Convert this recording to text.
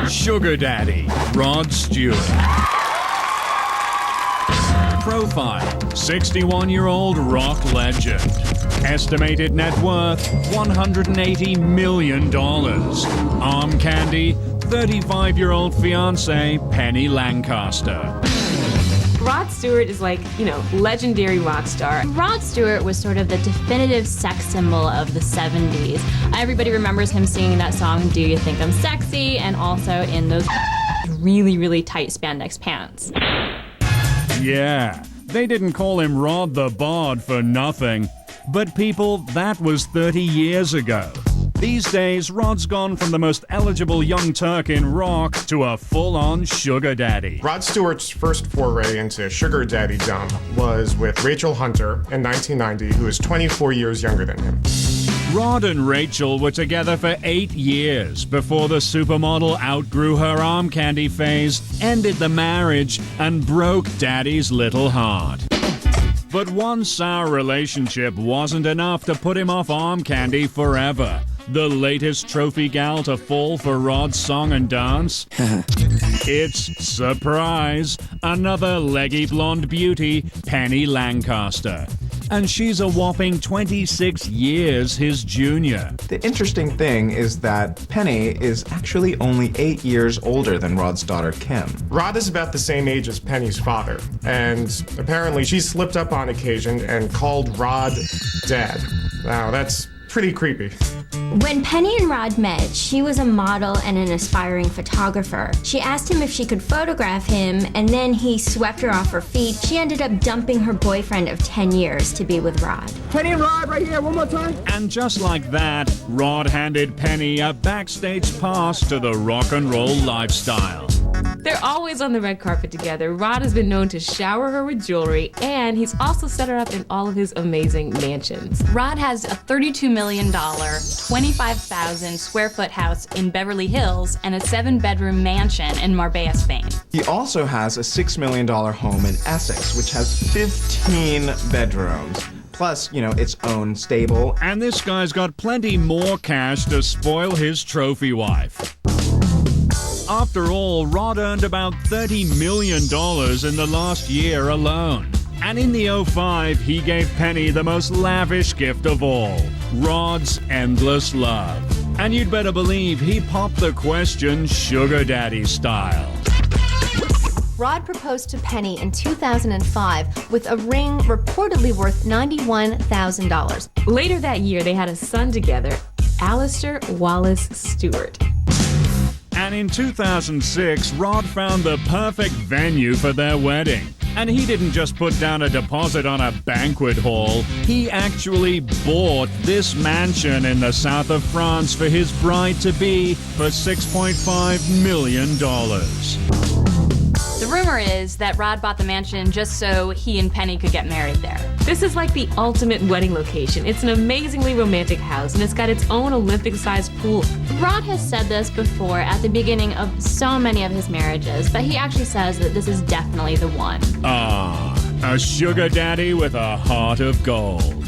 Sugar Daddy, Rod Stewart. Profile, 61-year-old rock legend. Estimated net worth, $180 million. Arm candy, 35-year-old fiancée, Penny Lancaster. Rod Stewart is like, legendary rock star. Rod Stewart was sort of the definitive sex symbol of the 70s. Everybody remembers him singing that song, Do You Think I'm Sexy? And also in those really, really tight spandex pants. Yeah, they didn't call him Rod the Bod for nothing. But people, that was 30 years ago. These days, Rod's gone from the most eligible young Turk in rock to a full-on sugar daddy. Rod Stewart's first foray into sugar daddydom was with Rachel Hunter in 1990, who is 24 years younger than him. Rod and Rachel were together for 8 years before the supermodel outgrew her arm candy phase, ended the marriage, and broke Daddy's little heart. But one sour relationship wasn't enough to put him off arm candy forever. The latest trophy gal to fall for Rod's song and dance? It's, surprise, another leggy blonde beauty, Penny Lancaster. And she's a whopping 26 years his junior. The interesting thing is that Penny is actually only 8 years older than Rod's daughter, Kim. Rod is about the same age as Penny's father, and apparently she slipped up on occasion and called Rod Dad. Wow, that's pretty creepy. When Penny and Rod met, she was a model and an aspiring photographer. She asked him if she could photograph him, and then he swept her off her feet. She ended up dumping her boyfriend of 10 years to be with Rod. Penny and Rod right here, one more time. And just like that, Rod handed Penny a backstage pass to the rock and roll lifestyle. They're always on the red carpet together. Rod has been known to shower her with jewelry, and he's also set her up in all of his amazing mansions. Rod has a $32 million, 25,000 square foot house in Beverly Hills and a 7-bedroom mansion in Marbella, Spain. He also has a $6 million home in Essex, which has 15 bedrooms. Plus, its own stable. And this guy's got plenty more cash to spoil his trophy wife. After all, Rod earned about $30 million in the last year alone. And in the 05, he gave Penny the most lavish gift of all, Rod's endless love. And you'd better believe he popped the question sugar daddy style. Rod proposed to Penny in 2005 with a ring reportedly worth $91,000. Later that year, they had a son together, Alistair Wallace Stewart. And in 2006, Rod found the perfect venue for their wedding. And he didn't just put down a deposit on a banquet hall. He actually bought this mansion in the south of France for his bride-to-be for $6.5 million. The rumor is that Rod bought the mansion just so he and Penny could get married there. This is like the ultimate wedding location. It's an amazingly romantic house, and it's got its own Olympic-sized pool. Rod has said this before at the beginning of so many of his marriages, but he actually says that this is definitely the one. Ah, a sugar daddy with a heart of gold.